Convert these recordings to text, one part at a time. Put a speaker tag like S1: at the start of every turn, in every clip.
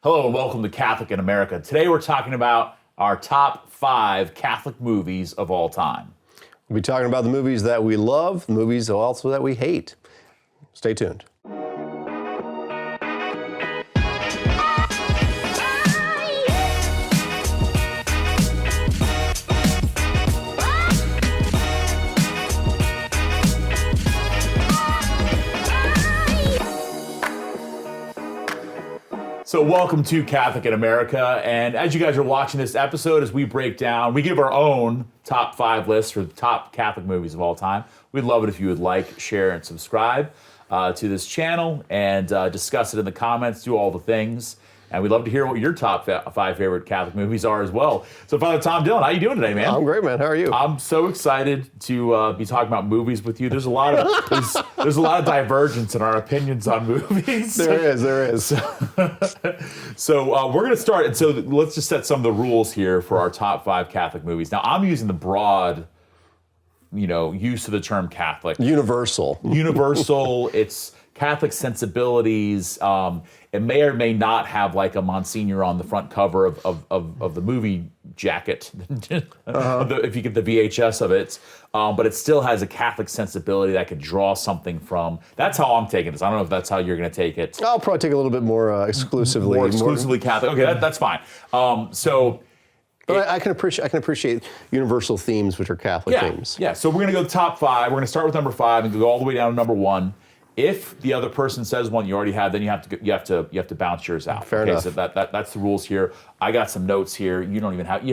S1: Hello and welcome to Catholic in America. Today we're talking about our top 5 Catholic movies of all time.
S2: We'll be talking about the movies that we love, the movies also that we hate. Stay tuned.
S1: So welcome to Catholic in America, and as you guys are watching this episode, as we break down, we give our own top 5 lists for the top Catholic movies of all time. We'd love it if you would like, share, and subscribe to this channel, and discuss it in the comments, do all the things. And we'd love to hear what your top 5 favorite Catholic movies are as well. So Father Tom Dillon, how you doing today, man?
S2: I'm great, man. How are you?
S1: I'm so excited to be talking about movies with you. There's a lot of divergence in our opinions on movies.
S2: There is.
S1: So we're going to start. And so let's just set some of the rules here for our top 5 Catholic movies. Now, I'm using the broad, use of the term Catholic.
S2: Universal.
S1: It's Catholic sensibilities. It may or may not have like a Monsignor on the front cover of the movie jacket, if you get the VHS of it. But it still has a Catholic sensibility that could draw something from. That's how I'm taking this. I don't know if that's how you're going to take it.
S2: I'll probably take a little bit more exclusively.
S1: More exclusively Catholic. Okay, that's fine.
S2: But I can appreciate universal themes, which are Catholic themes.
S1: Yeah. So we're going to go to top 5. We're going to start with number 5 and go all the way down to number 1. If the other person says one you already have, then you have to bounce yours out.
S2: Fair enough.
S1: So that's the rules here. I got some notes here. You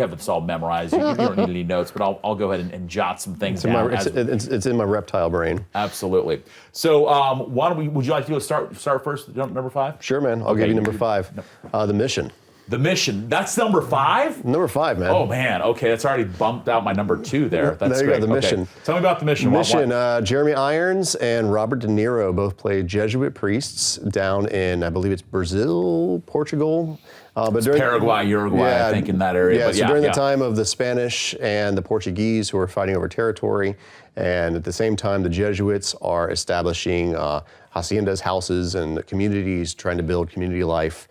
S1: have this all memorized. You don't need any notes, but I'll go ahead and jot some things down.
S2: It's in my reptile brain.
S1: Absolutely. So would you like to go start first? Number 5?
S2: Sure, man. I'll give you number 5. The Mission.
S1: The Mission. That's number 5?
S2: Number 5, man.
S1: Oh, man. Okay, that's already bumped out my number 2 there. That's
S2: there you
S1: great.
S2: go, The Mission.
S1: Tell me about The Mission.
S2: Jeremy Irons and Robert De Niro both played Jesuit priests down in, I believe it's Brazil, Portugal.
S1: But Paraguay, Uruguay, I think, in that area.
S2: Yeah, during the time of the Spanish and the Portuguese who were fighting over territory, and at the same time the Jesuits are establishing haciendas, houses, and communities, trying to build community life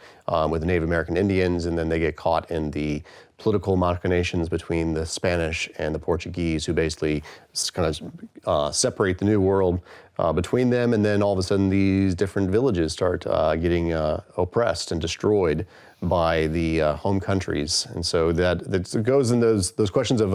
S2: with the Native American Indians, and then they get caught in the political machinations between the Spanish and the Portuguese, who basically kind of separate the New World between them, and then all of a sudden these different villages start getting oppressed and destroyed by the home countries. And so that goes in those questions of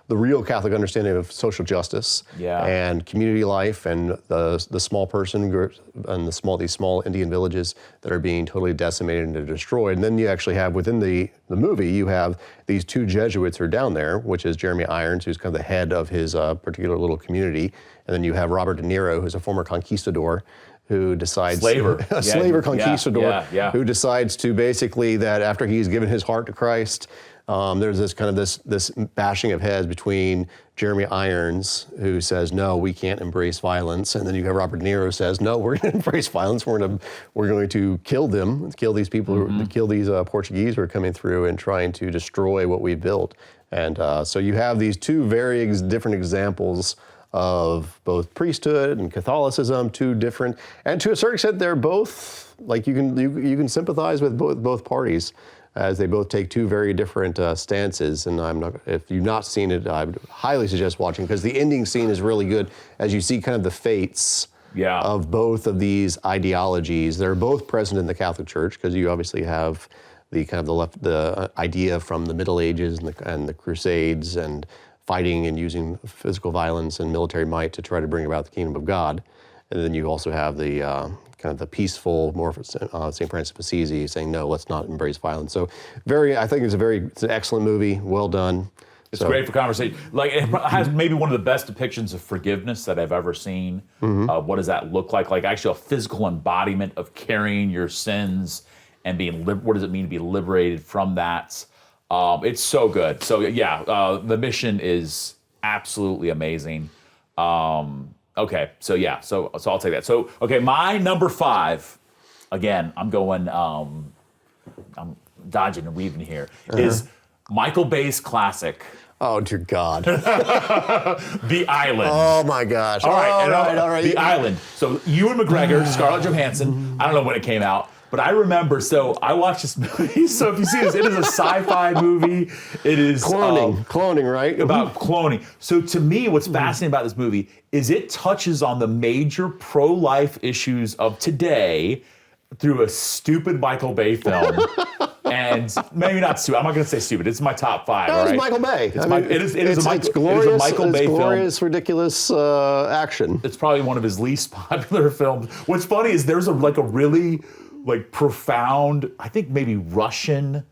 S2: the real Catholic understanding of social justice and community life, and the small person groups and these small Indian villages that are being totally decimated and destroyed. And then you actually have within the movie, you have these 2 Jesuits who are down there, which is Jeremy Irons, who's kind of the head of his particular little community. And then you have Robert De Niro, who's a former conquistador, who decides slaver conquistador who decides to basically that after he's given his heart to Christ, there's this kind of this bashing of heads between Jeremy Irons, who says no, we can't embrace violence, and then you have Robert De Niro who says no, we're going to embrace violence. We're going to kill these people, kill these Portuguese who are coming through and trying to destroy what we've built. And so you have these 2 very different examples of both priesthood and Catholicism, 2 different, and to a certain extent, they're both like you can sympathize with both parties, as they both take 2 very different stances. And if you've not seen it, I would highly suggest watching, because the ending scene is really good, as you see kind of the fates of both of these ideologies. They're both present in the Catholic Church, because you obviously have the kind of the idea from the Middle Ages and the Crusades and fighting and using physical violence and military might to try to bring about the kingdom of God. And then you also have the kind of the peaceful, more St. Francis of Assisi saying, no, let's not embrace violence. So I think it's an excellent movie, well done.
S1: It's great for conversation. Like, it has maybe one of the best depictions of forgiveness that I've ever seen. What does that look like? Like actually a physical embodiment of carrying your sins and what does it mean to be liberated from that? It's so good. So The Mission is absolutely amazing. Okay, so I'll take that. So my number 5, again, I'm going, I'm dodging and weaving here, is Michael Bay's classic.
S2: Oh, dear God.
S1: The Island.
S2: Oh, my gosh.
S1: All right. The Island. So Ewan McGregor, Scarlett Johansson, I don't know when it came out, But I remember, so I watched this movie. So if you see this, it is a sci-fi movie. It is
S2: cloning, right?
S1: About cloning. So to me, what's fascinating about this movie is it touches on the major pro-life issues of today through a stupid Michael Bay film. And maybe not stupid. I'm not going to say stupid. It's my top 5.
S2: No,
S1: right?
S2: It's Michael Bay.
S1: It is a Michael Bay
S2: glorious,
S1: film.
S2: Ridiculous action.
S1: It's probably one of his least popular films. What's funny is there's a really profound, I think maybe Russian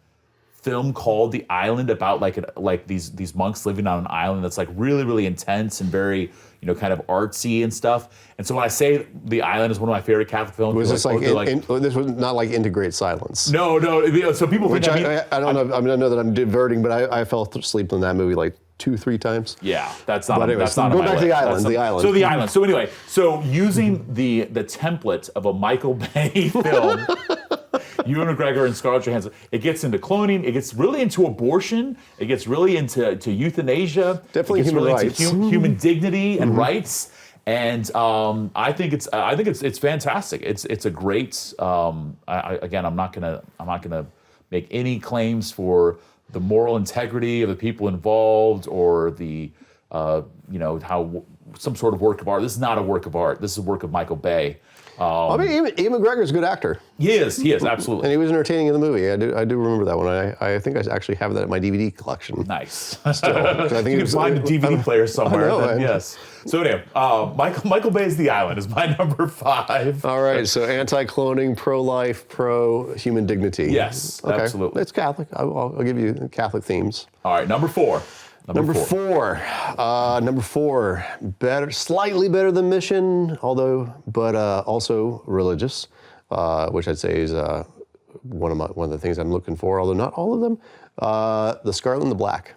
S1: film called The Island about these monks living on an island that's like really, really intense and very, kind of artsy and stuff. And so when I say The Island is one of my favorite Catholic films,
S2: was this this was not like Into Great Silence?
S1: No. So people think
S2: I don't know. I mean, I know that I'm diverting, but I fell asleep in that movie like 2-3 times.
S1: Yeah, that's not.
S2: But
S1: that's not on
S2: go
S1: my
S2: back to
S1: list.
S2: The Island.
S1: So The Island. So anyway, using the template of a Michael Bay film. Ewan McGregor and Scarlett Johansson. It gets into cloning. It gets really into abortion. It gets really into euthanasia.
S2: Definitely human rights,
S1: human dignity and rights. And I think it's fantastic. It's a great. Again, I'm not gonna make any claims for the moral integrity of the people involved or the how some sort of work of art. This is not a work of art. This is a work of Michael Bay.
S2: I mean, Ewan McGregor's a good actor.
S1: He is, absolutely.
S2: And he was entertaining in the movie. I do remember that one. I think I actually have that in my DVD collection.
S1: Nice.
S2: Still, I think
S1: you can find a DVD player somewhere. Yes. So anyway, Michael Bay's The Island is my number 5.
S2: All right, so anti-cloning, pro-life, pro-human dignity.
S1: Yes,
S2: okay.
S1: Absolutely.
S2: It's Catholic. I'll give you Catholic themes.
S1: All right, number 4.
S2: Number four, better, slightly better than Mission, but also religious, which I'd say is one of the things I'm looking for, although not all of them. The Scarlet and the Black.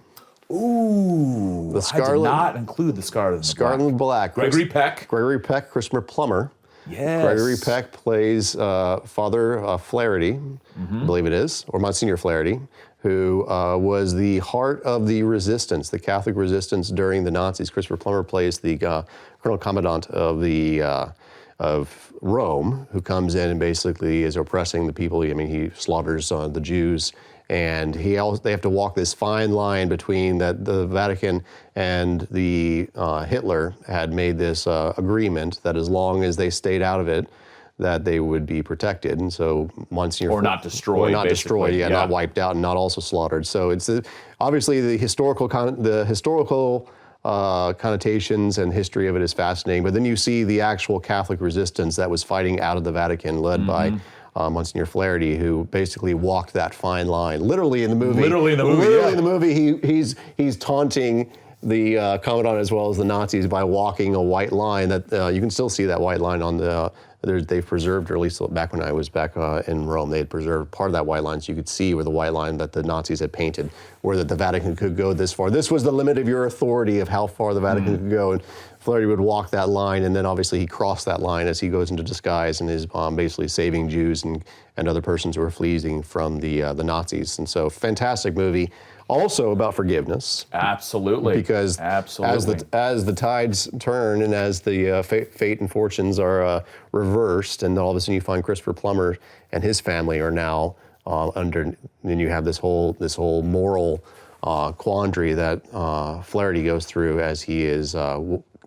S1: Ooh, I did not include the Scarlet and the Black.
S2: Scarlet and the Black.
S1: Gregory Peck,
S2: Christopher Plummer.
S1: Yes.
S2: Gregory Peck plays Father Flaherty, I believe it is, or Monsignor Flaherty, who was the heart of the resistance, the Catholic resistance during the Nazis. Christopher Plummer plays the Colonel Commandant of Rome, who comes in and basically is oppressing the people. I mean, he slaughters the Jews, and they have to walk this fine line between that the Vatican and the Hitler had made this agreement that as long as they stayed out of it, that they would be protected, and so Monsignor
S1: or not destroyed,
S2: not wiped out, and not also slaughtered. So it's obviously the historical connotations and history of it is fascinating. But then you see the actual Catholic resistance that was fighting out of the Vatican, led by Monsignor Flaherty, who basically walked that fine line. Literally in the movie.
S1: Literally in the movie,
S2: he's taunting the Commandant as well as the Nazis by walking a white line that you can still see that white line on the. They've preserved, or at least back when I was back in Rome, they had preserved part of that white line, so you could see where the white line that the Nazis had painted, where that the Vatican could go this far. This was the limit of your authority of how far the Vatican could go, and Flaherty would walk that line, and then obviously he crossed that line as he goes into disguise and is basically saving Jews and other persons who are fleeing from the Nazis. And so, fantastic movie. Also about forgiveness.
S1: Absolutely.
S2: Because as the tides turn and as the fate and fortunes are reversed, and all of a sudden you find Christopher Plummer and his family are now and you have this whole moral quandary that Flaherty goes through as he is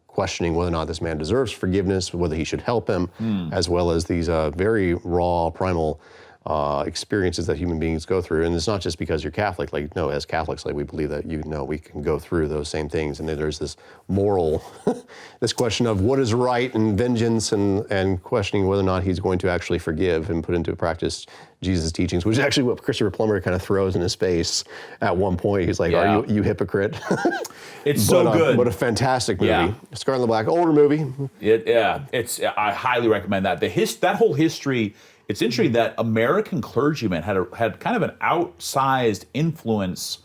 S2: questioning whether or not this man deserves forgiveness, whether he should help him, as well as these very raw, primal experiences that human beings go through. And it's not just because you're Catholic. As Catholics, we believe that we can go through those same things. And then there's this moral, this question of what is right and vengeance, and questioning whether or not he's going to actually forgive and put into practice Jesus' teachings, which is actually what Christopher Plummer kind of throws in his face at one point. He's like, "Are you hypocrite?"
S1: It's so good.
S2: But a fantastic movie.
S1: Yeah.
S2: Scarlet and the Black, older movie.
S1: I highly recommend that. That whole history. It's interesting that American clergymen had kind of an outsized influence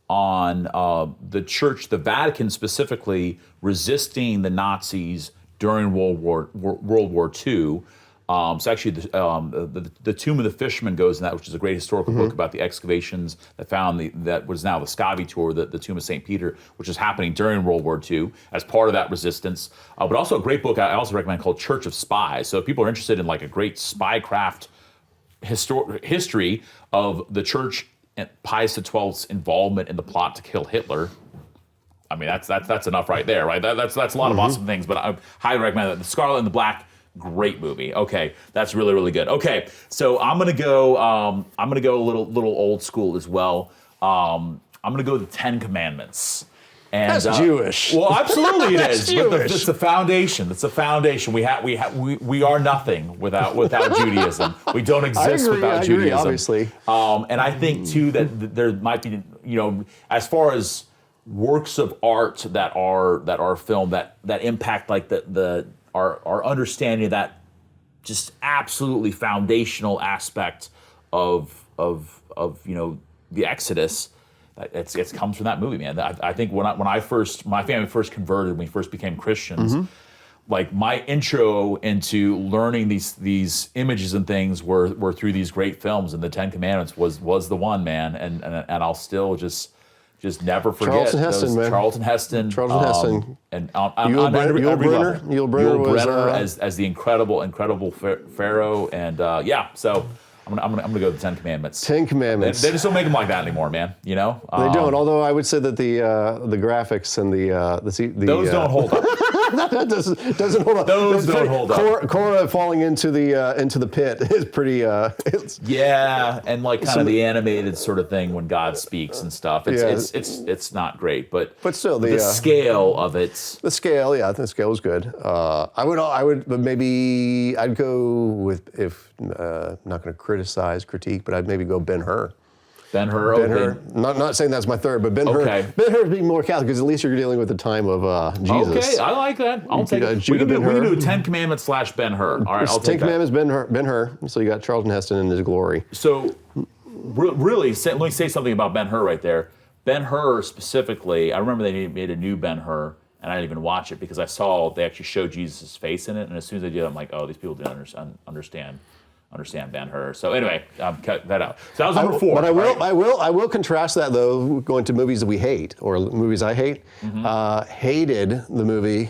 S1: on the church, the Vatican specifically, resisting the Nazis during World War II. So actually, the Tomb of the Fisherman goes in that, which is a great historical book about the excavations that found that was now the Scavi tour, the Tomb of St. Peter, which was happening during World War II as part of that resistance. But also a great book I also recommend called Church of Spies. So if people are interested in like a great spycraft history of the church and Pius XII's involvement in the plot to kill Hitler. I mean, that's enough right there, right? That's a lot of awesome things, but I highly recommend that. The Scarlet and the Black, great movie. Okay, that's really, really good. Okay, so I'm gonna go a little old school as well. I'm gonna go the Ten Commandments. And,
S2: that's Jewish.
S1: Well, absolutely it is.
S2: Jewish.
S1: But it's the foundation. It's the foundation. We are nothing without Judaism. We don't exist without Judaism.
S2: Obviously.
S1: And I think too that there might be, as far as works of art that are filmed that impact like our understanding of that just absolutely foundational aspect of the Exodus. It comes from that movie, man. I think when my family first converted, when we first became Christians, like my intro into learning these images and things were through these great films, and the Ten Commandments was the one, man. And I'll still just never forget Charlton Heston, and on every level.
S2: Yul Brynner
S1: as the incredible Pharaoh, and so. I'm gonna go with the Ten Commandments.
S2: Ten Commandments.
S1: They just don't make them like that anymore, man.
S2: They don't. Although I would say that the graphics and the
S1: those don't hold up.
S2: That doesn't hold up.
S1: Those don't hold up.
S2: Korah falling into the pit is pretty.
S1: And like kind of the animated sort of thing when God speaks and stuff. It's not great, but
S2: still
S1: the scale of it.
S2: The scale, the scale was good. I would, but maybe I'd go with I'm not going to critique, but I'd maybe go Ben-Hur.
S1: Ben-Hur.
S2: Not saying that's my third, but Ben-Hur.
S1: Okay.
S2: Ben-Hur being more Catholic because at least you're dealing with the time of Jesus.
S1: Okay, I like that. I'll take it. We can do Ten Commandments / Ben-Hur. All right, I'll take
S2: Ten Commandments, Ben-Hur. So you got Charlton Heston in his glory.
S1: So really, let me say something about Ben-Hur right there. Ben-Hur specifically, I remember they made a new Ben-Hur, and I didn't even watch it because I saw they actually showed Jesus' face in it, and as soon as they did, I'm like, oh, these people didn't understand Ben-Hur. So anyway, cut that out. So that was number 4.
S2: But I will contrast that though, going to movies that we hate or movies I hate. Hated the movie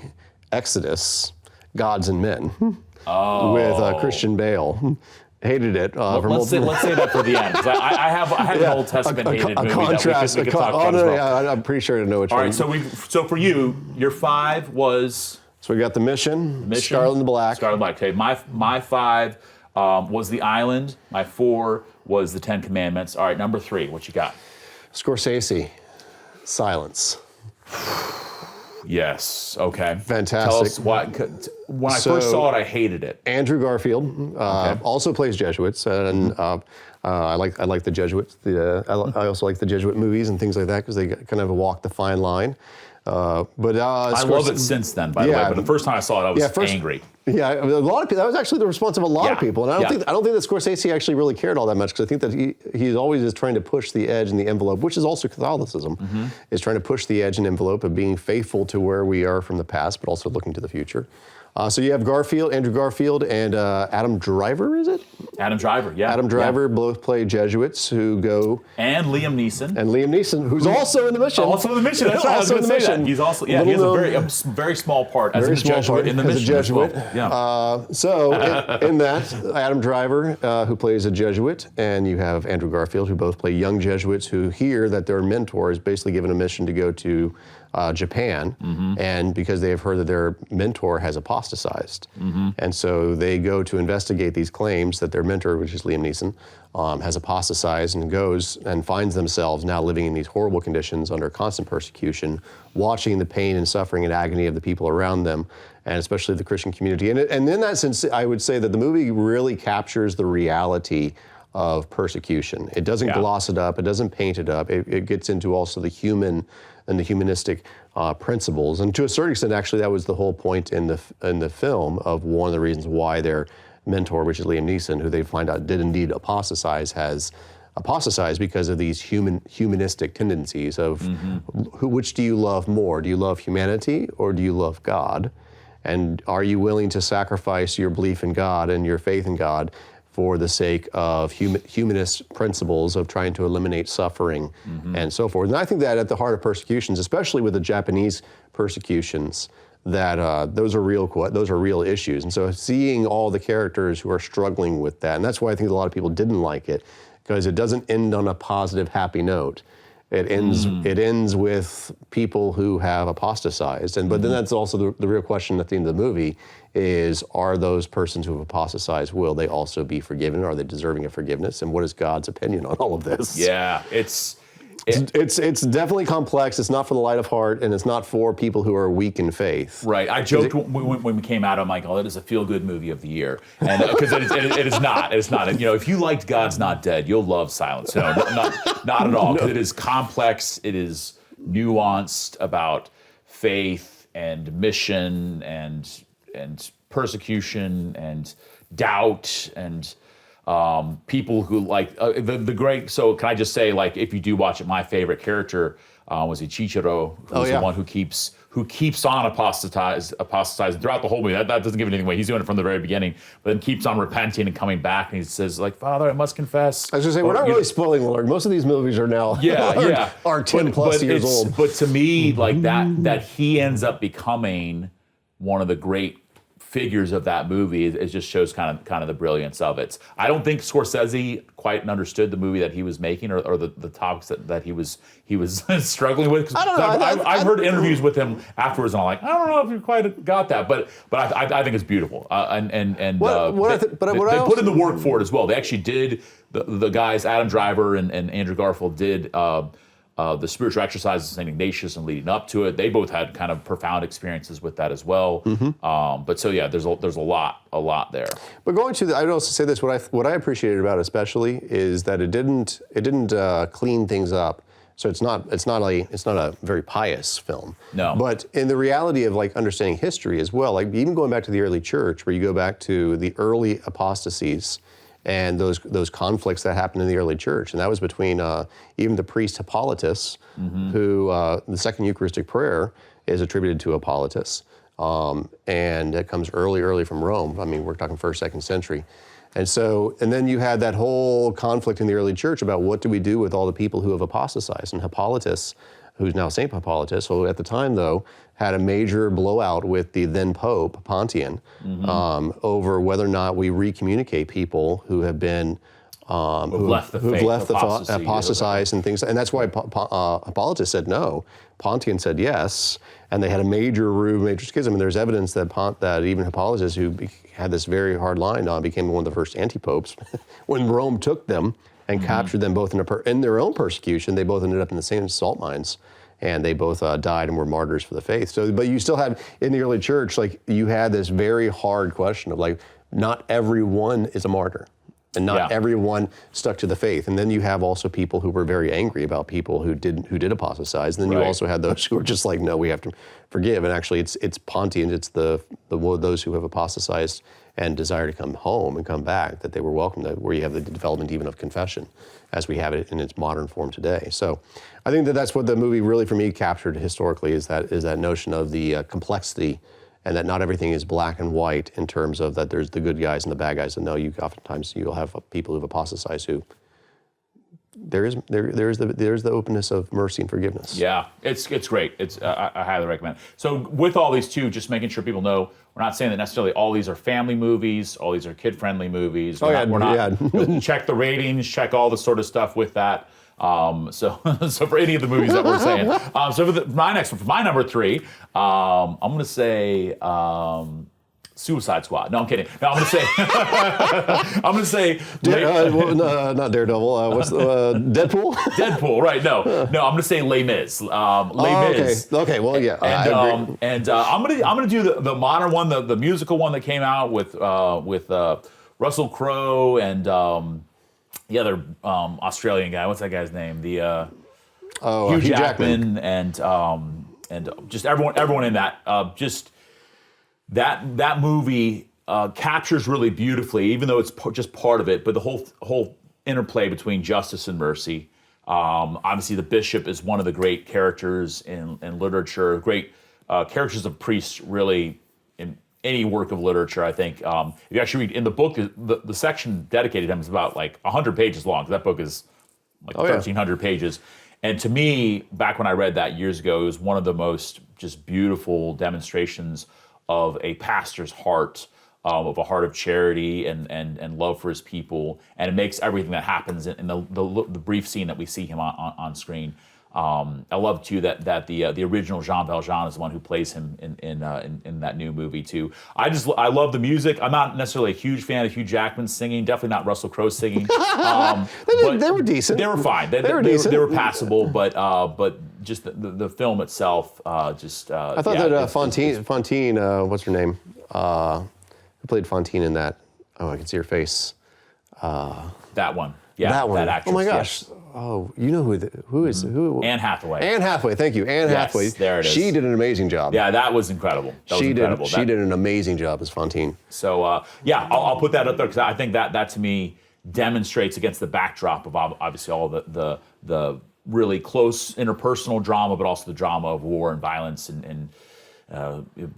S2: Exodus, Gods and Men, with Christian Bale. Hated it.
S1: Let's say that for the end. I have an Old Testament hated movie
S2: contrast,
S1: that we could talk about as well.
S2: I'm pretty sure I know which one.
S1: All right, so for you, your 5 was.
S2: So we got the Mission, Scarlet and the Black.
S1: Scarlet and Black. Okay, my 5 was The Island. My 4 was the Ten Commandments. All right, number 3, what you got?
S2: Scorsese, Silence.
S1: Yes. Okay.
S2: Fantastic.
S1: Tell us why. When I first saw it, I hated it.
S2: Andrew Garfield also plays Jesuits, and I like the Jesuits. I also like the Jesuit movies and things like that because they kind of walk the fine line. I love it since then, by the way. But the first time I saw it, I was angry. Yeah, a lot of people. That was actually the response of a lot of people, and I don't think that Scorsese actually really cared all that much because I think that he's always is trying to push the edge and the envelope, which is also Catholicism, is trying to push the edge and envelope of being faithful to where we are from the past, but also looking to the future. So you have Andrew Garfield, and Adam Driver, is it?
S1: Adam Driver, yeah.
S2: Adam Driver both play Jesuits who go.
S1: And Liam Neeson.
S2: Who's also in the Mission.
S1: Also in the Mission, that's right. I was going to say that. He's also, he has a very small part as a Jesuit in the Mission.
S2: Jesuit.
S1: As well.
S2: Yeah. In that, Adam Driver, who plays a Jesuit, and you have Andrew Garfield, who both play young Jesuits who hear that their mentor is basically given a mission to go to Japan, and because they have heard that their mentor has apostatized. And so they go to investigate these claims that their mentor, which is Liam Neeson, has apostatized and goes and finds themselves now living in these horrible conditions under constant persecution, watching the pain and suffering and agony of the people around them, and especially the Christian community. And in that sense, I would say that the movie really captures the reality of persecution. It doesn't gloss it up. It doesn't paint it up. It gets into also the human and the humanistic principles. And to a certain extent, actually, that was the whole point in the film of one of the reasons why their mentor, which is Liam Neeson, who they find out did indeed apostatize, has apostatized because of these humanistic tendencies of which do you love more? Do you love humanity or do you love God? And are you willing to sacrifice your belief in God and your faith in God for the sake of humanist principles of trying to eliminate suffering and so forth? And I think that at the heart of persecutions, especially with the Japanese persecutions, that those are real issues. And so seeing all the characters who are struggling with that, and that's why I think a lot of people didn't like it, because it doesn't end on a positive, happy note. It ends with people who have apostatized, but then that's also the real question at the end of the movie is: are those persons who have apostatized, will they also be forgiven? Are they deserving of forgiveness? And what is God's opinion on all of this?
S1: Yeah,
S2: it's definitely complex. It's not for the light of heart, and it's not for people who are weak in faith.
S1: Right. I joked when we came out, I'm like, oh, that is a feel-good movie of the year. And because it is not. It's not. And, you know, if you liked God's Not Dead, you'll love Silence. You know, not at all. Because it is complex. It is nuanced about faith and mission and persecution and doubt and people who like the great. So can I just say, like, if you do watch it, my favorite character was Chichiro, who's the one who keeps on apostatizing throughout the whole movie. That doesn't give anything away. He's doing it from the very beginning, but then keeps on repenting and coming back, and he says, like, Father, I must confess.
S2: I was going to say, we're not really spoiling the Lord. Most of these movies are now are 10 plus years old.
S1: But to me, like that he ends up becoming one of the great figures of that movie. It just shows kind of the brilliance of it. I don't think Scorsese quite understood the movie that he was making or the topics that he was struggling with.
S2: I don't know.
S1: I've heard interviews with him afterwards, and I'm like, I don't know if you quite got that, but I think it's beautiful. They put in the work for it as well. They actually did. The guys, Adam Driver and Andrew Garfield, did the spiritual exercises of St. Ignatius and leading up to it. They both had kind of profound experiences with that as well. But so yeah, there's a lot there.
S2: But going to I'd also say this: what I appreciated about it especially is that it didn't clean things up. So it's not a very pious film.
S1: No.
S2: But in the reality of like understanding history as well, like even going back to the early church, where you go back to the early apostasies and those conflicts that happened in the early church. And that was between even the priest Hippolytus, who the second Eucharistic prayer is attributed to Hippolytus. And it comes early from Rome. I mean, we're talking 1st, 2nd century. And then you had that whole conflict in the early church about what do we do with all the people who have apostatized. And Hippolytus, who's now Saint Hippolytus, who at the time, though, had a major blowout with the then Pope, Pontian, over whether or not we recommunicate people who have been who've left the apostatized and things. And that's why Hippolytus said no. Pontian said yes. And they had a major schism. And there's evidence that even Hippolytus, who had this very hard line on, became one of the first anti-popes. When Rome took them and captured them both in their own persecution, they both ended up in the same salt mines. And they both died and were martyrs for the faith. So, but you still had, in the early church, like, you had this very hard question of, like, not everyone is a martyr. And not everyone stuck to the faith. And then you have also people who were very angry about people who did apostatize. And then you also had those who were just like, no, we have to forgive. And actually it's Pontian, it's those who have apostatized and desire to come home and come back, that they were welcomed, where you have the development even of confession as we have it in its modern form today. So I think that's what the movie really, for me, captured historically, is that notion of the complexity, and that not everything is black and white in terms of that there's the good guys and the bad guys. And no, oftentimes you'll have people who've apostatized who there's the openness of mercy and forgiveness.
S1: Yeah, it's great. I highly recommend. So with all these too, just making sure people know, we're not saying that necessarily all these are family movies, all these are kid-friendly movies. We're not check the ratings, check all the sort of stuff with that. So for any of the movies that we're saying. So for my number 3, I'm going to say Suicide Squad. No, I'm kidding. No, I'm going to say.
S2: Not Daredevil. What's Deadpool?
S1: Deadpool, right? No. I'm going to say Les Mis. Les Mis.
S2: Okay. Well, yeah.
S1: And I'm going to do the modern one, the musical one that came out with Russell Crowe and the other Australian guy. What's that guy's name? Hugh Jackman and just everyone in that. That movie captures really beautifully, even though it's just part of it, but the whole interplay between justice and mercy. Obviously, the bishop is one of the great characters in literature, great characters of priests, really, in any work of literature, I think. If you actually read in the book, the section dedicated to him is about like 100 pages long. That book is like 1,300 pages. And to me, back when I read that years ago, it was one of the most just beautiful demonstrations of a pastor's heart, of a heart of charity and love for his people. And it makes everything that happens in the brief scene that we see him on screen. I love too that the original Jean Valjean is the one who plays him in that new movie too. I love the music. I'm not necessarily a huge fan of Hugh Jackman singing. Definitely not Russell Crowe singing.
S2: They were decent.
S1: They were fine. They were decent. They were passable. But just the film itself, I thought
S2: that Fontaine, what's her name? Who played Fontaine in that? Oh, I can see her face.
S1: That one. Yeah,
S2: that one.
S1: That actress.
S2: Oh my gosh. Yes. Oh, you know who?
S1: Anne Hathaway.
S2: Anne Hathaway, thank you. Anne Hathaway.
S1: There it is.
S2: She did an amazing job.
S1: Yeah, that was incredible.
S2: She did an amazing job as Fontaine.
S1: So I'll put that up there because I think that to me demonstrates against the backdrop of obviously all the really close interpersonal drama, but also the drama of war and violence and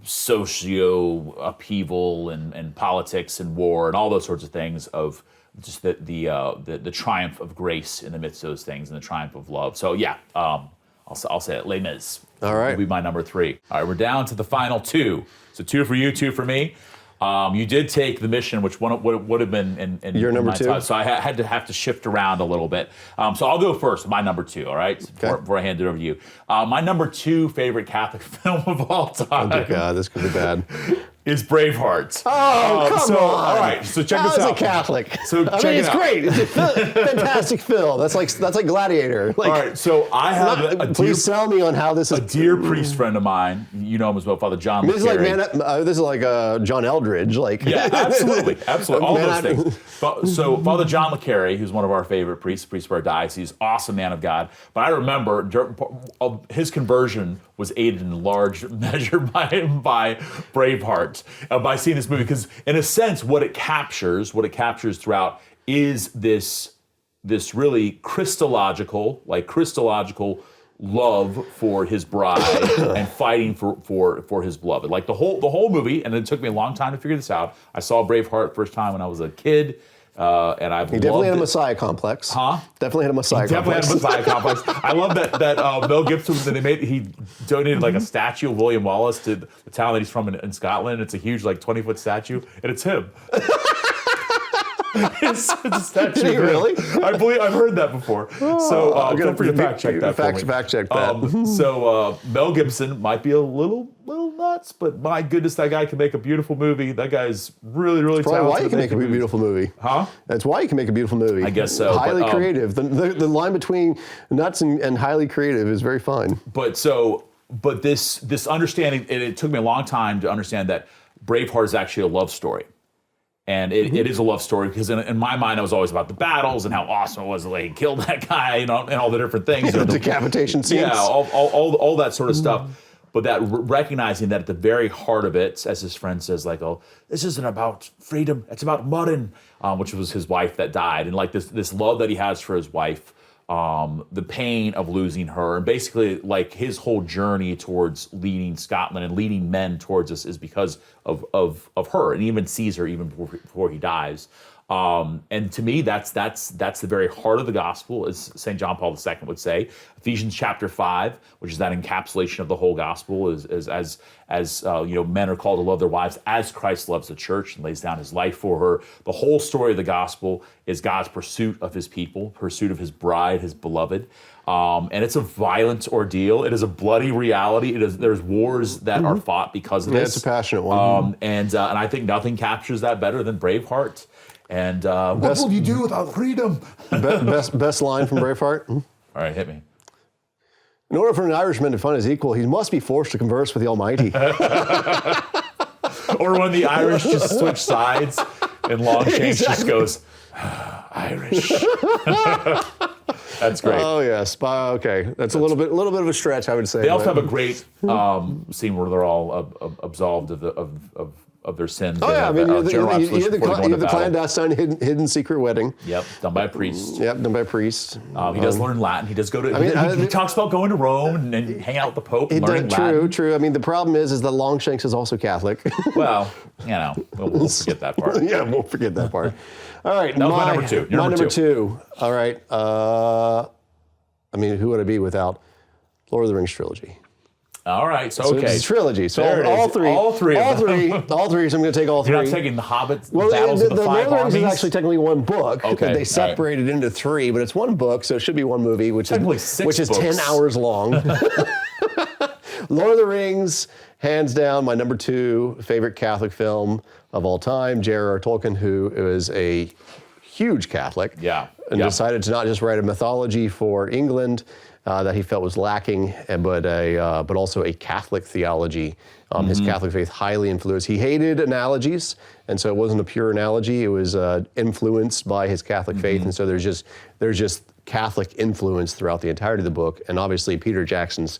S1: socio upheaval and politics and war and all those sorts of things of just the triumph of grace in the midst of those things and the triumph of love. So I'll say it. Les Mis.
S2: All right.
S1: Will be my number 3. All right, we're down to the final 2. So 2 for you, 2 for me. You did take The Mission, which would have been in
S2: your number 2.
S1: So I had to shift around a little bit. So I'll go first. My number 2. All right.
S2: Okay.
S1: Before I hand it over to you, my number 2 favorite Catholic film of all time.
S2: Oh God, this could be bad.
S1: Is Braveheart.
S2: Oh, come on.
S1: All right, so check this out.
S2: As a Catholic.
S1: So check
S2: it's great. It's a fantastic film. That's like Gladiator.
S1: All right, so I have
S2: please tell me on how this is.
S1: A dear priest friend of mine, you know him as well, Father John.
S2: This is like John Eldridge.
S1: Yeah, absolutely, all those things. So Father John LeCarey, who's one of our favorite priests of our diocese, awesome man of God. But I remember his conversion was aided in large measure by Braveheart, by seeing this movie, because in a sense, what it captures throughout is this really Christological love for his bride and fighting for his beloved. Like the whole movie, and it took me a long time to figure this out. I saw Braveheart first time when I was a kid. And
S2: he definitely had a Messiah complex.
S1: Huh?
S2: Definitely had a Messiah complex.
S1: Definitely had a Messiah complex. I love that Mel Gibson, he donated like a statue of William Wallace to the town that he's from in Scotland. It's a huge 20-foot statue, and it's him. It's a statue.
S2: Did he really?
S1: I believe I've heard that before. So feel free to fact check that.
S2: Fact check that.
S1: So Mel Gibson might be a little nuts, but my goodness, that guy can make a beautiful movie. That guy's really talented.
S2: Probably why you can make a beautiful movie.
S1: Huh?
S2: That's why you can make a beautiful movie.
S1: I guess so.
S2: Highly creative. The line between nuts and highly creative is very fine.
S1: But this understanding, and it took me a long time to understand that Braveheart is actually a love story. And it is a love story because in my mind, it was always about the battles and how awesome it was that they killed that guy, and all the different things.
S2: The decapitation scenes.
S1: Yeah, all that sort of stuff. But that recognizing that at the very heart of it, as his friend says, this isn't about freedom, it's about Murin, which was his wife that died. And this love that he has for his wife, the pain of losing her, and basically his whole journey towards leading Scotland and leading men towards us is because of her, and he even sees her even before he dies. And to me, that's the very heart of the gospel, as St. John Paul II would say. Ephesians chapter 5, which is that encapsulation of the whole gospel, is as men are called to love their wives as Christ loves the church and lays down his life for her. The whole story of the gospel is God's pursuit of his people, pursuit of his bride, his beloved. And it's a violent ordeal. It is a bloody reality. There's wars that are fought because of this.
S2: It's a passionate one.
S1: And I think nothing captures that better than Braveheart. And what will you do without freedom?
S2: best line from Braveheart.
S1: All right, hit me.
S2: In order for an Irishman to find his equal, he must be forced to converse with the Almighty.
S1: Or when the Irish just switch sides and Longshanks just goes, Irish. That's great.
S2: Oh yes. Okay, that's a little bit of a stretch, I would say.
S1: They also have a great scene where they're all absolved of their sins.
S2: Oh yeah, you have the clandestine hidden secret wedding.
S1: Yep, done by a priest.
S2: Yep, done by a priest.
S1: He does learn Latin. He does go to. He talks about going to Rome and hang out with the Pope and learning Latin.
S2: True. I mean, the problem is that Longshanks is also Catholic.
S1: Well, we'll forget that part.
S2: Yeah, we'll forget that part. All right,
S1: that was my number 2.
S2: My number two. All right. I mean, who would it be without Lord of the Rings trilogy?
S1: All right, so
S2: So
S1: okay.
S2: it's a trilogy. So
S1: There it
S2: all
S1: is.
S2: three.
S1: All three.
S2: So I'm going to take all 3.
S1: You're not taking the Hobbit
S2: Well,
S1: battles of the
S2: Lord
S1: five
S2: of the Rings
S1: armies?
S2: is actually technically one book.
S1: Okay,
S2: They separated into 3, but it's one book, so it should be one movie, which
S1: Technically
S2: is
S1: 6
S2: 10
S1: books.
S2: hours long. Lord of the Rings, hands down, my number 2 favorite Catholic film of all time. J.R.R. Tolkien, who is a huge Catholic, and decided to not just write a mythology for England that he felt was lacking, but also a Catholic theology. His Catholic faith highly influenced. He hated analogies, and so it wasn't a pure analogy. It was influenced by his Catholic faith, and so there's just Catholic influence throughout the entirety of the book. And obviously, Peter Jackson's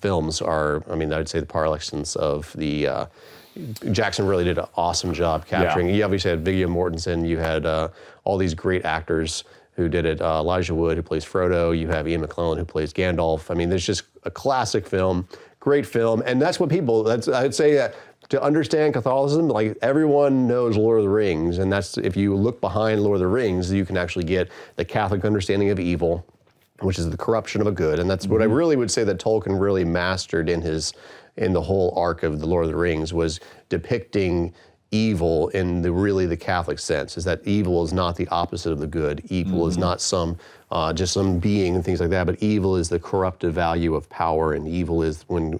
S2: films are, I mean, I'd say the par excellence of the. Jackson really did an awesome job capturing. You obviously had Viggo Mortensen. You had all these great actors who did it. Elijah Wood, who plays Frodo. You have Ian McKellen, who plays Gandalf. I mean, there's just a classic film, great film, and that's what people. I'd say that to understand Catholicism, like everyone knows Lord of the Rings, and that's if you look behind Lord of the Rings, you can actually get the Catholic understanding of evil, which is the corruption of a good, and that's what I really would say that Tolkien really mastered in the whole arc of the Lord of the Rings, was depicting evil in the Catholic sense, is that evil is not the opposite of the good. Evil is not just some being and things like that, but evil is the corruptive value of power, and evil is when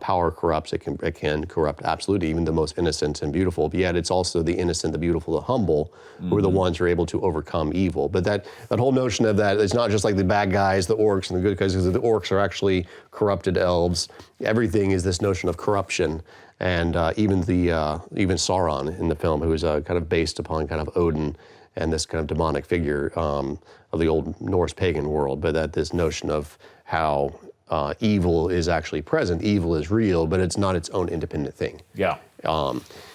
S2: power corrupts, it can corrupt absolutely even the most innocent and beautiful, but yet it's also the innocent, the beautiful, the humble who are the ones who are able to overcome evil. But that whole notion of that, it's not just like the bad guys, the orcs and the good guys, because the orcs are actually corrupted elves. Everything is this notion of corruption. And even Sauron in the film, who is kind of based upon kind of Odin and this kind of demonic figure of the old Norse pagan world, but that this notion of how evil is actually present, evil is real, but it's not its own independent thing.
S1: Yeah.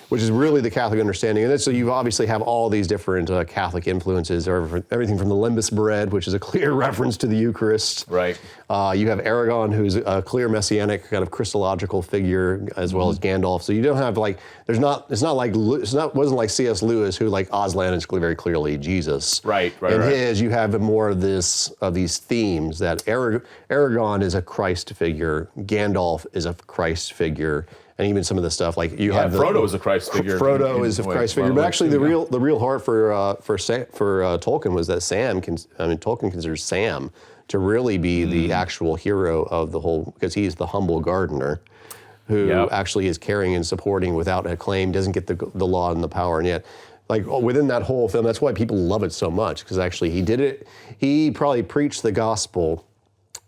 S2: Which is really the Catholic understanding. And so you obviously have all these different Catholic influences, everything from the limbus bread, which is a clear reference to the Eucharist.
S1: Right.
S2: You have Aragorn, who's a clear messianic kind of Christological figure, as well as Gandalf. So you don't have like, it wasn't like C.S. Lewis, who like Aslan is very clearly Jesus.
S1: Right.
S2: In his, you have more of these themes that Aragorn is a Christ figure, Gandalf is a Christ figure, and even some of the stuff like you have
S1: Frodo is a Christ figure.
S2: Frodo is a Christ figure, but actually the real heart for Tolkien was that Tolkien considers Sam to really be the actual hero of the whole, because he's the humble gardener who actually is caring and supporting without a claim, doesn't get the law and the power, and yet like within that whole film, that's why people love it so much, because actually he probably preached the gospel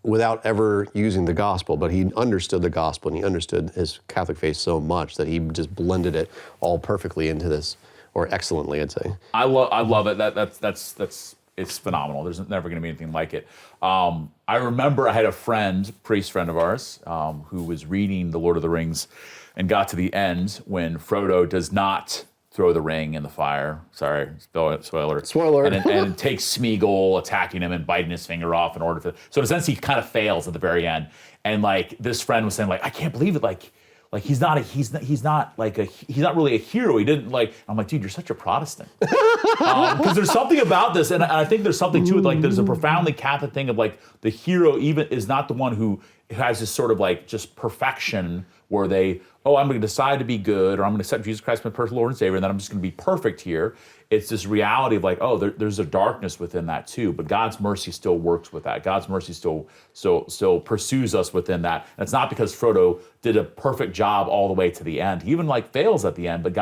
S2: without ever using the gospel, but he understood the gospel and he understood his Catholic faith so much that he just blended it all perfectly into this, or excellently, I'd say.
S1: I love it. That's it's phenomenal. There's never going to be anything like it. I remember I had a priest friend of ours, who was reading The Lord of the Rings, and got to the end when Frodo does not throw the ring in the fire. Sorry, spoiler.
S2: Spoiler.
S1: And it takes Smeagol attacking him and biting his finger off in order to. So in a sense, he kind of fails at the very end. And like this friend was saying, like, I can't believe it. Like he's not really a hero. He didn't like. I'm like, dude, you're such a Protestant. Because there's something about this, and I think there's something to it. Like there's a profoundly Catholic thing of like the hero even is not the one who has this sort of like just perfection where I'm going to decide to be good, or I'm going to accept Jesus Christ as my personal Lord and Savior, and then I'm just going to be perfect here. It's this reality of like, there's a darkness within that too, but God's mercy still works with that. God's mercy still pursues us within that. And it's not because Frodo did a perfect job all the way to the end. He even like fails at the end, but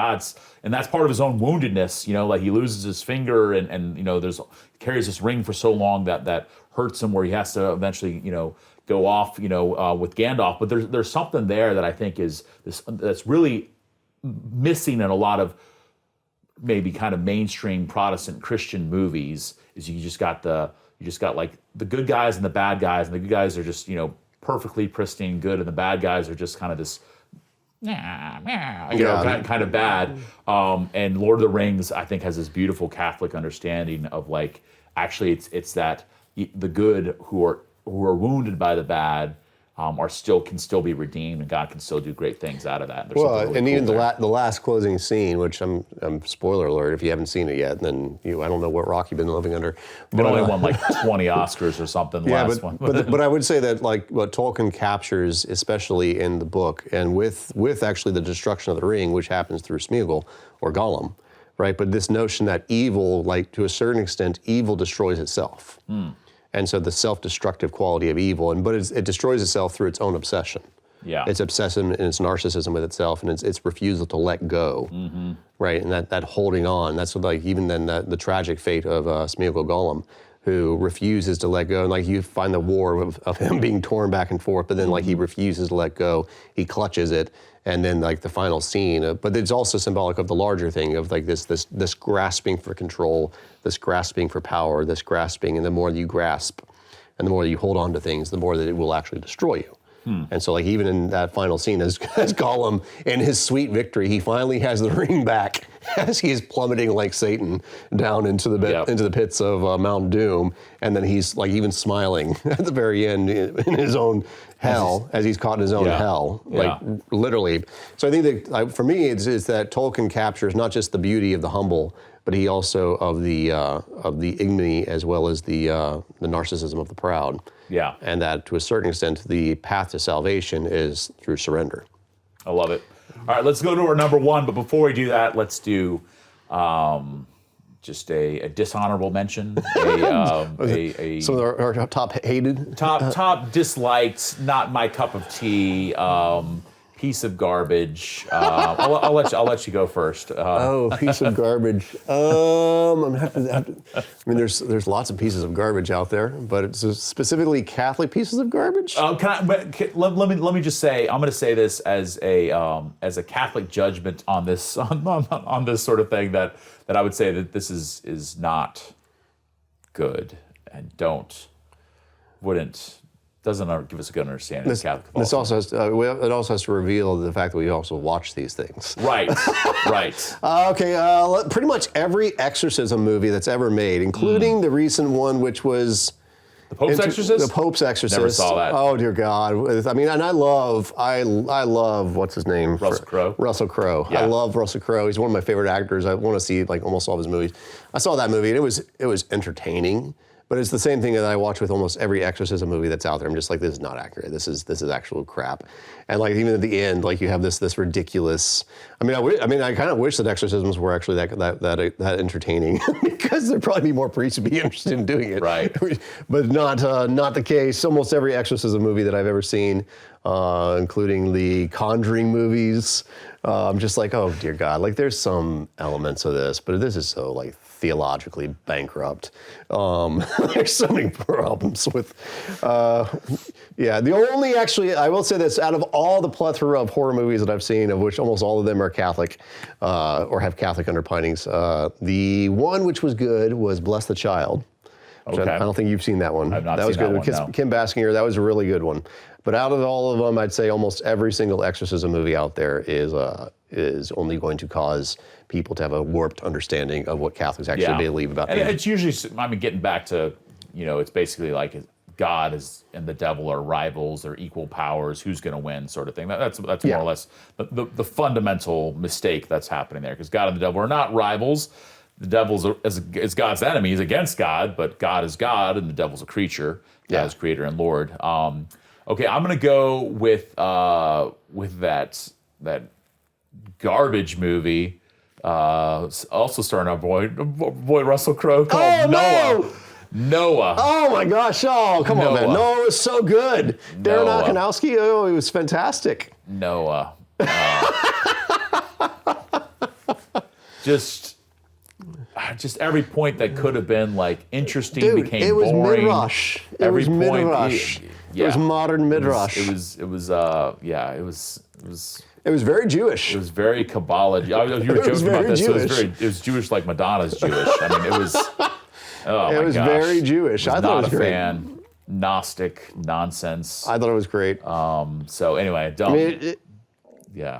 S1: and that's part of his own woundedness, like he loses his finger and carries this ring for so long that hurts him, where he has to eventually, go off, with Gandalf. But there's something there that I think is that's really missing in a lot of maybe kind of mainstream Protestant Christian movies. Is you just got like the good guys and the bad guys, and the good guys are just perfectly pristine good, and the bad guys are just kind of this kind of bad. And Lord of the Rings, I think, has this beautiful Catholic understanding of like actually it's that the good who are wounded by the bad, can still be redeemed, and God can still do great things out of that. There's something
S2: Well,
S1: really
S2: and
S1: cool
S2: even
S1: there.
S2: the last closing scene, which I'm spoiler alert if you haven't seen it yet, then I don't know what rock you've been living under.
S1: It
S2: But,
S1: only won like 20 Oscars or something. The
S2: yeah,
S1: last
S2: but,
S1: one.
S2: but I would say that like what Tolkien captures, especially in the book, and with actually the destruction of the ring, which happens through Smeagol or Gollum, right? But this notion that evil, like to a certain extent, evil destroys itself. And so the self-destructive quality of evil, but it destroys itself through its own obsession.
S1: Yeah.
S2: Its obsession and its narcissism with itself, and its refusal to let go, right? And that holding on. That's what, like, even then the tragic fate of Smeagol Gollum, who refuses to let go. And like you find the war of him being torn back and forth, but then like he refuses to let go. He clutches it, and then like the final scene. But it's also symbolic of the larger thing of like this grasping for control, this grasping for power, this grasping, and the more you grasp, and the more you hold on to things, the more that it will actually destroy you. And so like even in that final scene as Gollum, in his sweet victory, he finally has the ring back as he is plummeting like Satan down into the pits of Mount Doom. And then he's like even smiling at the very end in his own hell, as he's caught in his own hell, like literally. So I think that for me, it's that Tolkien captures not just the beauty of the humble, but he also of the ignominy as well as the narcissism of the proud.
S1: Yeah.
S2: And that to a certain extent, the path to salvation is through surrender.
S1: I love it. All right, let's go to our number one. But before we do that, let's do just a dishonorable mention.
S2: Some of our top hated.
S1: Top disliked, not my cup of tea. Piece of garbage. I'll let you go first.
S2: Piece of garbage. I'm have to. I mean, there's lots of pieces of garbage out there, but it's specifically Catholic pieces of garbage.
S1: Let me just say, I'm going to say this as a Catholic judgment on this on this sort of thing that I would say that this is not good and doesn't give us a good understanding of Catholic Catholicism.
S2: This also has it also has to reveal the fact that we also watch these things.
S1: Right.
S2: Pretty much every exorcism movie that's ever made, including the recent one, which was
S1: The Pope's Exorcist?
S2: The Pope's Exorcist.
S1: Never saw that.
S2: Oh dear God! I mean, and I love what's his name?
S1: Russell Crowe.
S2: Russell Crowe.
S1: Yeah.
S2: I love Russell Crowe. He's one of my favorite actors. I want to see like almost all of his movies. I saw that movie and it was entertaining. But it's the same thing that I watch with almost every exorcism movie that's out there. I'm just like, this is not accurate. This is actual crap. And like even at the end, like you have this ridiculous. I kind of wish that exorcisms were actually that entertaining because there'd probably be more priests who'd be interested in doing it.
S1: Right.
S2: But not the case. Almost every exorcism movie that I've ever seen, including the Conjuring movies, I'm just like, oh dear God. Like there's some elements of this, but this is so like theologically bankrupt. There's so many problems with, the only actually, I will say this, out of all the plethora of horror movies that I've seen, of which almost all of them are Catholic, or have Catholic underpinnings, the one which was good was Bless the Child.
S1: Okay.
S2: I don't think you've seen that one.
S1: I've not
S2: that
S1: seen
S2: was good.
S1: that one, no.
S2: Kim Basinger, that was a really good one. But out of all of them, I'd say almost every single exorcism movie out there is only going to cause people to have a warped understanding of what Catholics actually believe about
S1: and
S2: things.
S1: it's usually, getting back to, it's basically like God and the devil are rivals, they're equal powers, who's going to win sort of thing. That's more or less the fundamental mistake that's happening there, because God and the devil are not rivals. The devil's is God's enemy. He's against God, but God is God, and the devil's a creature. God is creator and Lord. Okay, I'm going to go with that garbage movie. Also starring our boy Russell Crowe called Noah. Noah.
S2: Oh my gosh! Oh, come on, man! Noah was so good. Darren Aronofsky. Oh, he was fantastic.
S1: Noah. Just every point that could have been like interesting became
S2: it was
S1: boring.
S2: mid-rush. It was mid-rush. It was modern mid-rush.
S1: It was
S2: very Jewish.
S1: It was very Kabbalah. You were joking about this. So it was Jewish like Madonna's Jewish. I mean, it was. Oh
S2: it was
S1: gosh.
S2: very Jewish. I thought it was great.
S1: Fan. Gnostic nonsense.
S2: I thought it was great.
S1: So anyway,
S2: it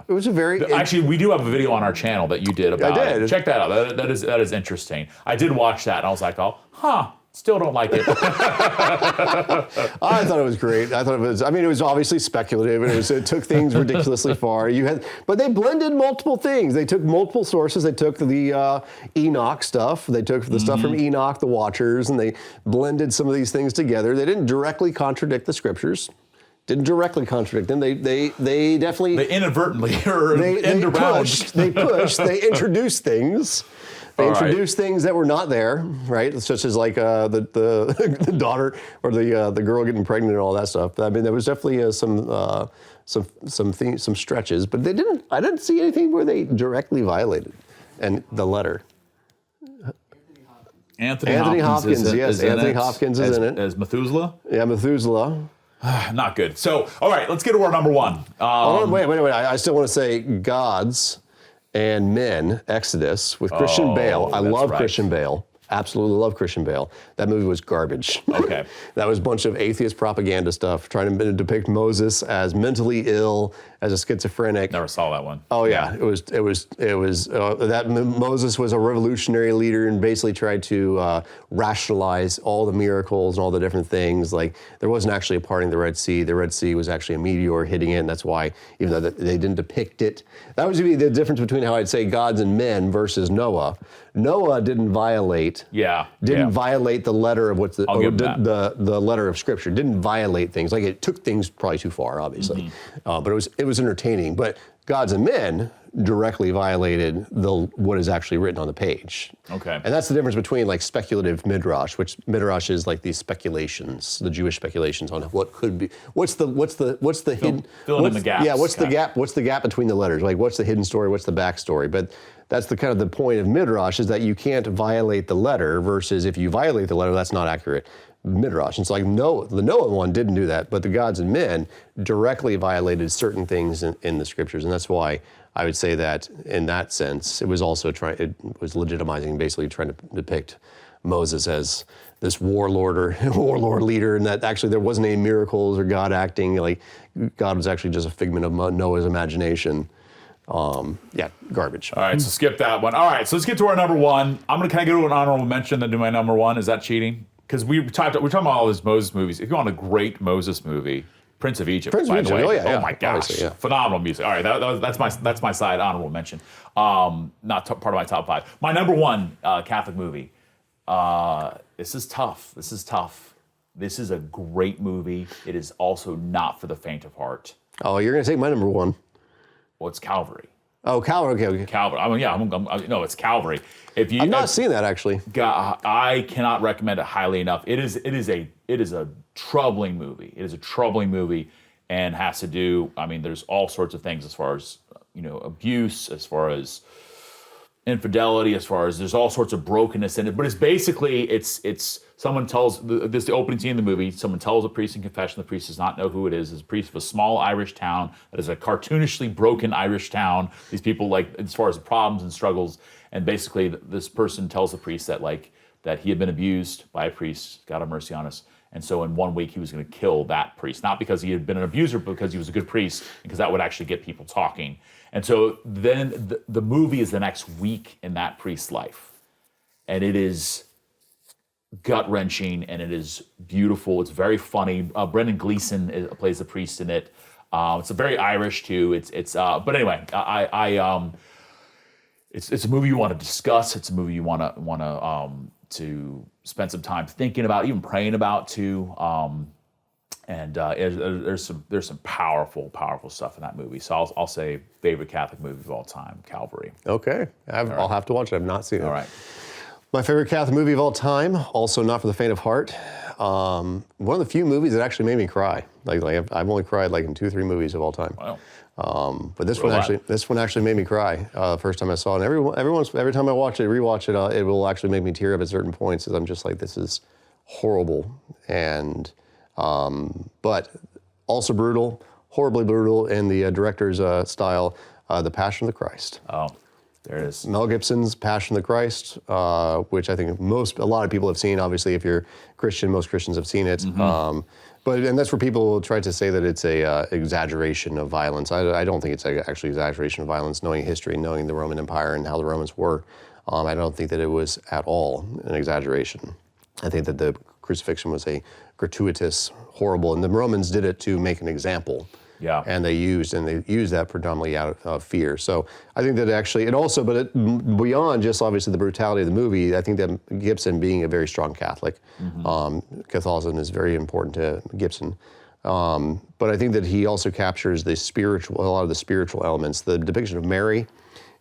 S2: was a very.
S1: Actually, we do have a video on our channel that you did about it. Check that out. That is interesting. I did watch that and I was like, Still don't like it.
S2: I thought it was great. I thought it was. I mean, it was obviously speculative, and it took things ridiculously far. But they blended multiple things. They took multiple sources. They took the Enoch stuff. They took the stuff from Enoch, the Watchers, and they blended some of these things together. They didn't directly contradict the scriptures. Didn't directly contradict them. They definitely.
S1: They inadvertently or
S2: they pushed. They introduced things. They introduced things that were not there, right? Such as like the daughter or the girl getting pregnant and all that stuff. I mean, there was definitely some stretches, but they didn't. I didn't see anything where they directly violated and the letter.
S1: Anthony Hopkins
S2: Anthony Hopkins is in it
S1: as Methuselah.
S2: Yeah, Methuselah.
S1: Not good. So, all right, let's get to our number one.
S2: Wait. I still want to say Gods and Men, Exodus, with Christian Bale. I love Christian Bale. Absolutely love Christian Bale. That movie was garbage.
S1: Okay.
S2: That was a bunch of atheist propaganda stuff, trying to depict Moses as mentally ill, as a schizophrenic.
S1: Never saw that one.
S2: Oh yeah, it was that Moses was a revolutionary leader and basically tried to rationalize all the miracles and all the different things. Like there wasn't actually a parting of the Red Sea. The Red Sea was actually a meteor hitting it, and that's why, even though they didn't depict it, that was the difference between how I'd say Gods and Men versus Noah. Noah didn't violate. Violate the letter of the letter of Scripture. Didn't violate things. Like it took things probably too far, obviously, but it was entertaining. But Gods and Men directly violated what is actually written on the page.
S1: Okay.
S2: And that's the difference between like speculative midrash, which midrash is like these speculations, the Jewish speculations on what could be. What's the hidden?
S1: Fill in the gaps.
S2: Yeah. What's the gap? What's the gap between the letters? Like what's the hidden story? What's the backstory? But that's the kind of the point of midrash, is that you can't violate the letter, versus if you violate the letter, that's not accurate midrash. And it's like the Noah one didn't do that, but the Gods and Men directly violated certain things in the scriptures, and that's why I would say that in that sense, it was also legitimizing, basically trying to depict Moses as this warlord leader, and that actually there wasn't any miracles or God acting. Like God was actually just a figment of Noah's imagination. Garbage.
S1: All right, so skip that one. All right, so let's get to our number one. Can I go to an honorable mention then do my number one? Is that cheating? Because we're talking about all these Moses movies. If you want a great Moses movie, Prince of Egypt, by the way. Oh my gosh, phenomenal music. All right, that's my side honorable mention. Not part of my top five. My number one Catholic movie. This is tough. This is a great movie. It is also not for the faint of heart.
S2: Oh, you're gonna take my number one.
S1: Well, it's Calvary.
S2: Oh, Calvary. Okay.
S1: Calvary. No, it's Calvary.
S2: I've not seen that actually.
S1: I cannot recommend it highly enough. It is a troubling movie. It is a troubling movie, and has to do. I mean, there's all sorts of things as far as abuse, as far as infidelity, as far as there's all sorts of brokenness in it. But it's basically it's someone tells the opening scene in the movie. Someone tells a priest in confession. The priest does not know who it is. It's a priest of a small Irish town that is a cartoonishly broken Irish town. These people, like, as far as the problems and struggles, and basically this person tells the priest that he had been abused by a priest. God have mercy on us. And so in 1 week he was going to kill that priest, not because he had been an abuser, but because he was a good priest, because that would actually get people talking. And so then the movie is the next week in that priest's life, and it is gut-wrenching, and it is beautiful. It's very funny. Brendan Gleeson plays the priest in it. It's a very Irish too. But anyway, it's a movie you want to discuss. It's a movie you want to spend some time thinking about, even praying about too. There's some powerful stuff in that movie. So I'll say favorite Catholic movie of all time, Calvary.
S2: Okay, I'll have to watch it. I've not seen it.
S1: All right.
S2: My favorite Catholic movie of all time, also not for the faint of heart. One of the few movies that actually made me cry. Like I've only cried like in 2 or 3 movies of all time.
S1: Wow.
S2: But this one actually made me cry first time I saw it. And every time I rewatch it, it will actually make me tear up at certain points, as I'm just like, this is horrible. And but also brutal, horribly brutal in the director's style, The Passion of the Christ.
S1: Oh, there it is.
S2: Mel Gibson's Passion of the Christ, which I think a lot of people have seen. Obviously, if you're Christian, most Christians have seen it. And that's where people try to say that it's a exaggeration of violence. I don't think it's actually exaggeration of violence. Knowing history, knowing the Roman Empire and how the Romans were, I don't think that it was at all an exaggeration. I think that the crucifixion was a gratuitous, horrible, and the Romans did it to make an example.
S1: Yeah.
S2: And they used that predominantly out of fear. So I think that actually, and also, beyond just obviously the brutality of the movie, I think that Gibson being a very strong Catholic, Catholicism is very important to Gibson. But I think that he also captures a lot of the spiritual elements. The depiction of Mary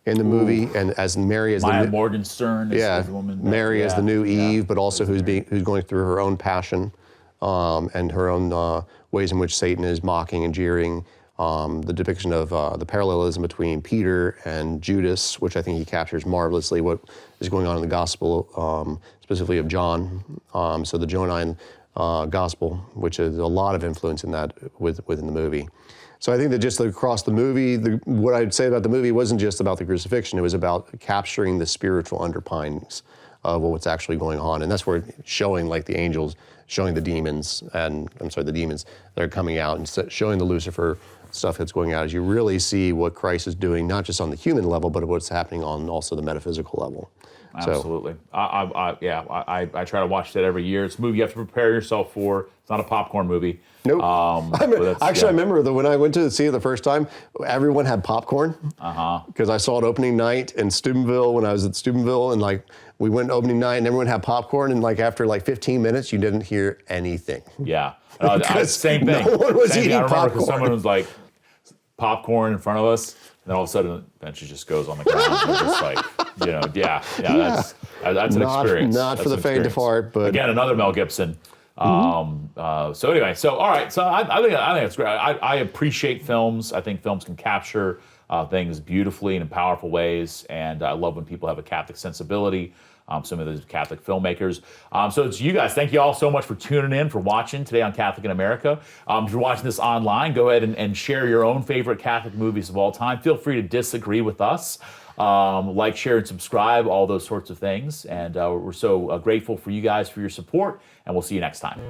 S2: in the movie, and as Mary as
S1: Maya Morgenstern is the woman.
S2: Mary as the new Eve, but also who's going through her own passion, and her own ways in which Satan is mocking and jeering. The depiction of the parallelism between Peter and Judas, which I think he captures marvelously what is going on in the gospel, specifically of John. So the Johannine gospel, which is a lot of influence in that within the movie. So I think that just across the movie, what I'd say about the movie wasn't just about the crucifixion, it was about capturing the spiritual underpinnings of what's actually going on. And that's where showing like the angels, showing the demons, the demons that are coming out, and showing the Lucifer stuff that's going out, as you really see what Christ is doing, not just on the human level, but what's happening on also the metaphysical level.
S1: Absolutely. I try to watch that every year. It's a movie you have to prepare yourself for. It's not a popcorn movie.
S2: Nope. I remember that when I went to see it the first time, everyone had popcorn. Because I saw it opening night in Steubenville when I was at Steubenville, and like we went opening night and everyone had popcorn, and like after like 15 minutes, you didn't hear anything.
S1: Yeah. Same thing.
S2: No one was eating
S1: I remember
S2: popcorn.
S1: because someone was like popcorn in front of us, and then all of a sudden, then she just goes on the ground. And just like, that's an experience.
S2: Not for the faint of heart, but
S1: again, another Mel Gibson. All right. So I think that's great. I appreciate films. I think films can capture things beautifully and in powerful ways, and I love when people have a Catholic sensibility. Some of those Catholic filmmakers. So it's you guys. Thank you all so much for tuning in, for watching today on Catholic in America. If you're watching this online, go ahead and share your own favorite Catholic movies of all time. Feel free to disagree with us. Like, share, and subscribe, all those sorts of things. And we're so grateful for you guys for your support, and we'll see you next time.